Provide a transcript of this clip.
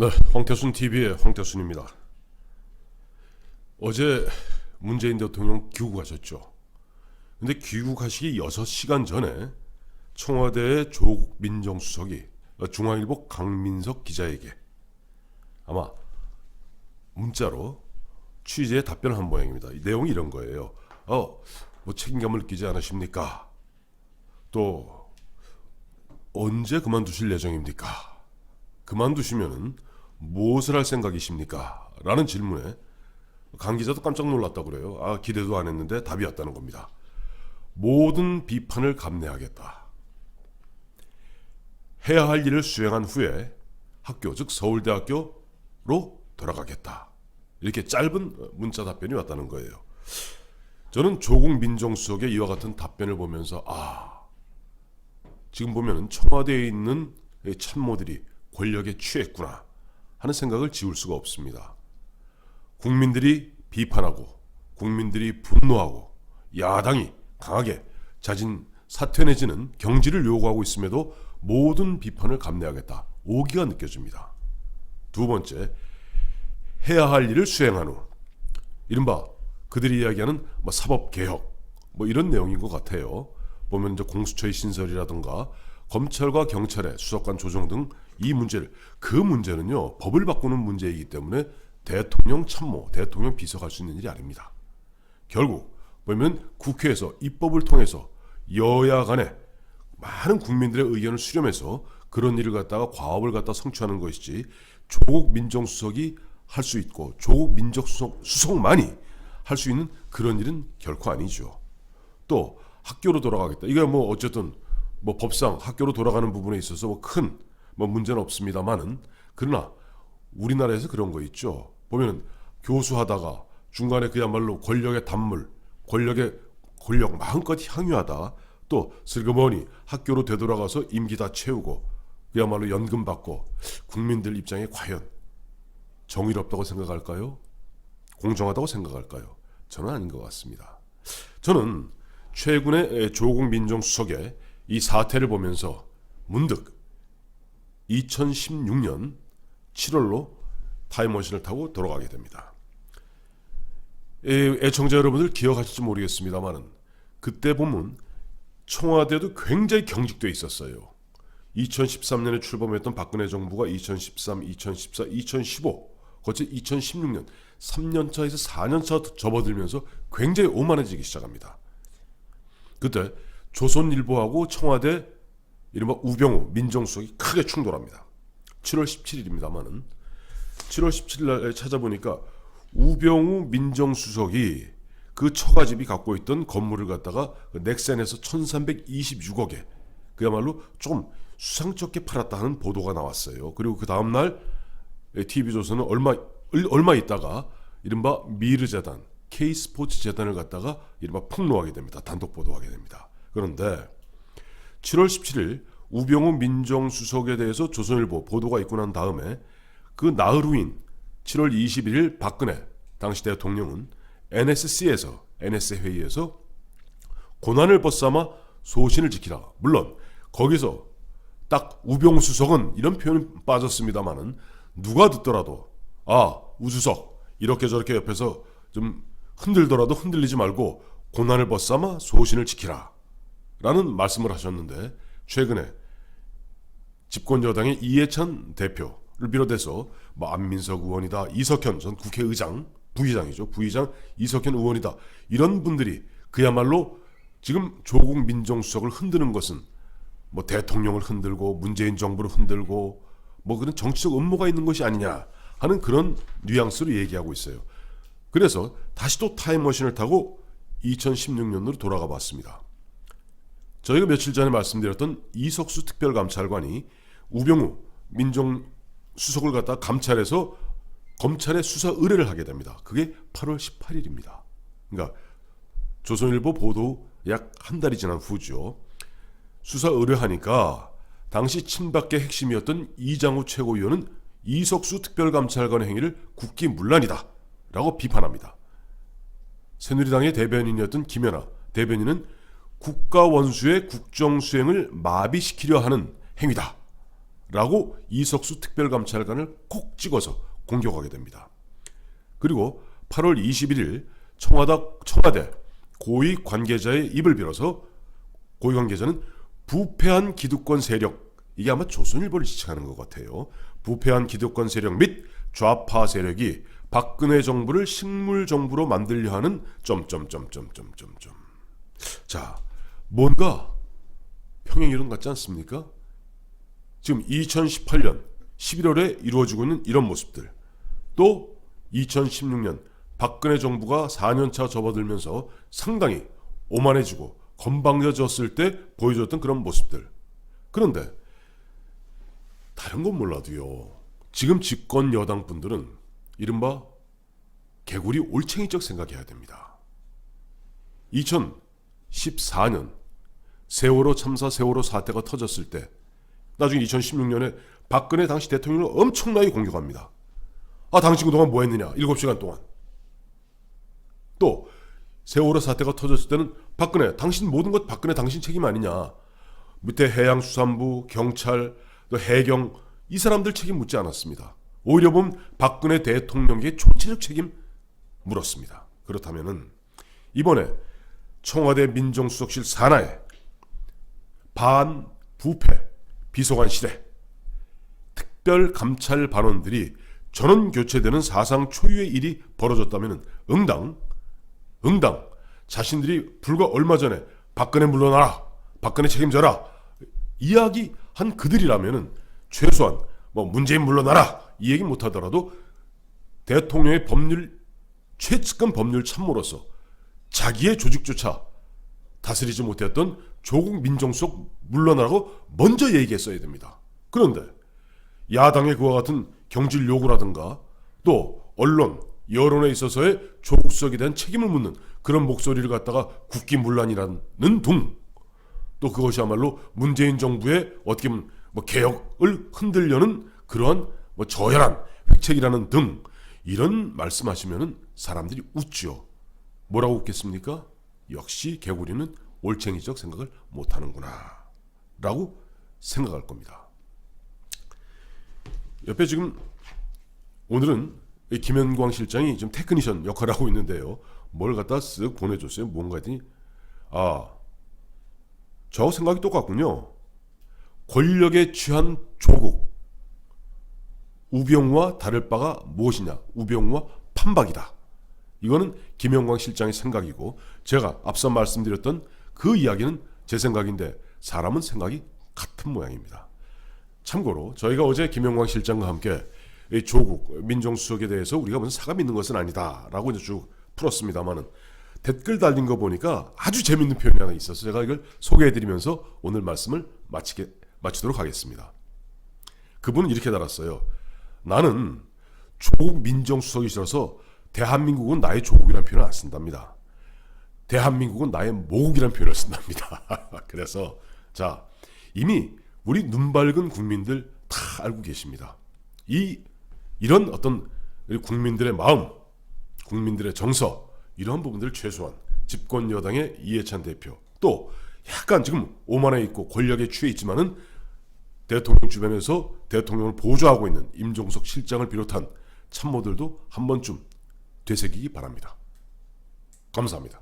네, 황태순 TV의 황태순입니다. 어제 문재인 대통령 귀국하셨죠. 근데 귀국하시기 6시간 전에 청와대의 조국 민정수석이 중앙일보 강민석 기자에게 아마 문자로 취재에 답변한 모양입니다. 이 내용이 이런 거예요. 뭐 책임감을 느끼지 않으십니까? 또 언제 그만두실 예정입니까? 그만두시면은 무엇을 할 생각이십니까? 라는 질문에 강 기자도 깜짝 놀랐다고 그래요. 기대도 안 했는데 답이 왔다는 겁니다. 모든 비판을 감내하겠다. 해야 할 일을 수행한 후에 학교, 즉 서울대학교로 돌아가겠다. 이렇게 짧은 문자 답변이 왔다는 거예요. 저는 조국 민정수석의 이와 같은 답변을 보면서 지금 보면은 청와대에 있는 참모들이 권력에 취했구나 하는 생각을 지울 수가 없습니다. 국민들이 비판하고 국민들이 분노하고 야당이 강하게 자진 사퇴 내지는 경질을 요구하고 있음에도 모든 비판을 감내하겠다. 오기가 느껴집니다. 두 번째, 해야 할 일을 수행한 후 이른바 그들이 이야기하는 사법개혁 이런 내용인 것 같아요. 보면 이제 공수처의 신설이라든가 검찰과 경찰의 수사권 조정 등 이 문제를, 그 문제는요 법을 바꾸는 문제이기 때문에 대통령 참모, 대통령 비서가 할 수 있는 일이 아닙니다. 결국 보면 국회에서 입법을 통해서 여야 간에 많은 국민들의 의견을 수렴해서 그런 일을 갖다가 과업을 갖다 성취하는 것이지 조국 민정수석이 할 수 있고 조국 민정수석만이 할 수 있는 그런 일은 결코 아니죠. 또 학교로 돌아가겠다. 이게 어쨌든 법상 학교로 돌아가는 부분에 있어서 큰 문제는 없습니다만은, 그러나 우리나라에서 그런 거 있죠. 보면은 교수하다가 중간에 그야말로 권력의 단물, 권력 마음껏 향유하다 또 슬그머니 학교로 되돌아가서 임기 다 채우고 그야말로 연금 받고, 국민들 입장에 과연 정의롭다고 생각할까요? 공정하다고 생각할까요? 저는 아닌 것 같습니다. 저는 최근에 조국 민정수석의 이 사태를 보면서 문득 2016년 7월로 타임머신을 타고 돌아가게 됩니다. 애청자 여러분들 기억하실지 모르겠습니다만 그때 보면 청와대도 굉장히 경직돼 있었어요. 2013년에 출범했던 박근혜 정부가 2013, 2014, 2015 거쳐 2016년 3년차에서 4년차 접어들면서 굉장히 오만해지기 시작합니다. 그때 조선일보하고 청와대 이른바 우병우 민정수석이 크게 충돌합니다. 7월 17일입니다만은 7월 17일 날 찾아보니까 우병우 민정수석이 그 처가집이 갖고 있던 건물을 갖다가 넥센에서 1326억에 그야말로 조금 수상쩍게 팔았다 하는 보도가 나왔어요. 그리고 그 다음날 TV조선은 얼마 있다가 이른바 미르재단, K스포츠재단을 갖다가 이른바 폭로하게 됩니다. 단독 보도하게 됩니다. 그런데 7월 17일 우병우 민정수석에 대해서 조선일보 보도가 있고 난 다음에 그 나흘 후인 7월 21일 박근혜 당시 대통령은 NSC에서 고난을 벗삼아 소신을 지키라. 물론 거기서 딱 우병우 수석은 이런 표현이 빠졌습니다만은 누가 듣더라도 우수석 이렇게 저렇게 옆에서 좀 흔들더라도 흔들리지 말고 고난을 벗삼아 소신을 지키라 라는 말씀을 하셨는데, 최근에 집권여당의 이해찬 대표를 비롯해서 안민석 의원이다, 이석현 전 국회의장, 부의장 이석현 의원이다, 이런 분들이 그야말로 지금 조국 민정수석을 흔드는 것은 대통령을 흔들고 문재인 정부를 흔들고 그런 정치적 음모가 있는 것이 아니냐 하는 그런 뉘앙스로 얘기하고 있어요. 그래서 다시 또 타임머신을 타고 2016년으로 돌아가 봤습니다. 저희가 며칠 전에 말씀드렸던 이석수 특별감찰관이 우병우 민정수석을 갖다 감찰해서 검찰에 수사 의뢰를 하게 됩니다. 그게 8월 18일입니다. 그러니까 조선일보 보도 약 한 달이 지난 후죠. 수사 의뢰하니까 당시 친박계 핵심이었던 이장우 최고위원은 이석수 특별감찰관의 행위를 국기문란이다 라고 비판합니다. 새누리당의 대변인이었던 김연아 대변인은 국가 원수의 국정 수행을 마비시키려 하는 행위다 라고 이석수 특별감찰관을 콕 찍어서 공격하게 됩니다. 그리고 8월 21일 청와대 고위 관계자의 입을 빌어서 고위 관계자는 부패한 기득권 세력, 이게 아마 조선일보를 지칭하는 것 같아요. 부패한 기득권 세력 및 좌파 세력이 박근혜 정부를 식물 정부로 만들려 하는 자, 뭔가 평행이론 같지 않습니까? 지금 2018년 11월에 이루어지고 있는 이런 모습들, 또 2016년 박근혜 정부가 4년차 접어들면서 상당히 오만해지고 건방져졌을 때 보여줬던 그런 모습들. 그런데 다른 건 몰라도요, 지금 집권 여당 분들은 이른바 개구리 올챙이적 생각해야 됩니다. 2014년 세월호 참사, 세월호 사태가 터졌을 때 나중에 2016년에 박근혜 당시 대통령을 엄청나게 공격합니다. 아, 당신 그동안 뭐 했느냐, 7시간 동안. 또 세월호 사태가 터졌을 때는 박근혜, 당신 모든 것 박근혜 당신 책임 아니냐. 밑에 해양수산부, 경찰, 또 해경, 이 사람들 책임 묻지 않았습니다. 오히려 보면 박근혜 대통령의 총체적 책임 물었습니다. 그렇다면은 이번에 청와대 민정수석실 산하에 반부패 비서관 실에 특별감찰 반원들이 전원 교체되는 사상 초유의 일이 벌어졌다면 응당 자신들이 불과 얼마 전에 박근혜 물러나라, 박근혜 책임져라 이야기한 그들이라면 최소한 뭐 문재인 물러나라 이 얘기 못하더라도 대통령의 최측근 법률 참모로서 자기의 조직조차 다스리지 못했던 조국 민정수석 물러나라고 먼저 얘기했어야 됩니다. 그런데 야당의 그와 같은 경질 요구라든가 또 언론, 여론에 있어서의 조국 수석에 대한 책임을 묻는 그런 목소리를 갖다가 국기문란이라는 둥, 또 그것이야말로 문재인 정부의 어떻게 보면 뭐 개혁을 흔들려는 그러한 뭐 저열한 획책이라는 등 이런 말씀하시면은 사람들이 웃죠. 뭐라고 웃겠습니까? 역시 개구리는 올챙이적 생각을 못하는구나 라고 생각할 겁니다. 옆에 지금 오늘은 김현광 실장이 지금 테크니션 역할을 하고 있는데요. 뭘 갖다 쓱 보내줬어요. 뭔가 했더니 저 생각이 똑같군요. 권력에 취한 조국, 우병우와 다를 바가 무엇이냐. 우병우와 판박이다. 이거는 김현광 실장의 생각이고 제가 앞서 말씀드렸던 그 이야기는 제 생각인데 사람은 생각이 같은 모양입니다. 참고로 저희가 어제 김현광 실장과 함께 이 조국 민정수석에 대해서 우리가 무슨 사감 있는 것은 아니다 라고 이제 쭉 풀었습니다만은 댓글 달린 거 보니까 아주 재밌는 표현이 하나 있어서 제가 이걸 소개해드리면서 오늘 말씀을 마치도록 하겠습니다. 그분은 이렇게 달았어요. 나는 조국 민정수석이 싫어서 대한민국은 나의 조국이라는 표현을 안 쓴답니다. 대한민국은 나의 모국이라는 표현을 쓴답니다. 그래서 자, 이미 우리 눈 밝은 국민들 다 알고 계십니다. 이런 어떤 국민들의 마음, 국민들의 정서 이런 부분들을 최소한 집권 여당의 이해찬 대표 또 약간 지금 오만해 있고 권력에 취해 있지만은 대통령 주변에서 대통령을 보좌하고 있는 임종석 실장을 비롯한 참모들도 한 번쯤 되새기기 바랍니다. 감사합니다.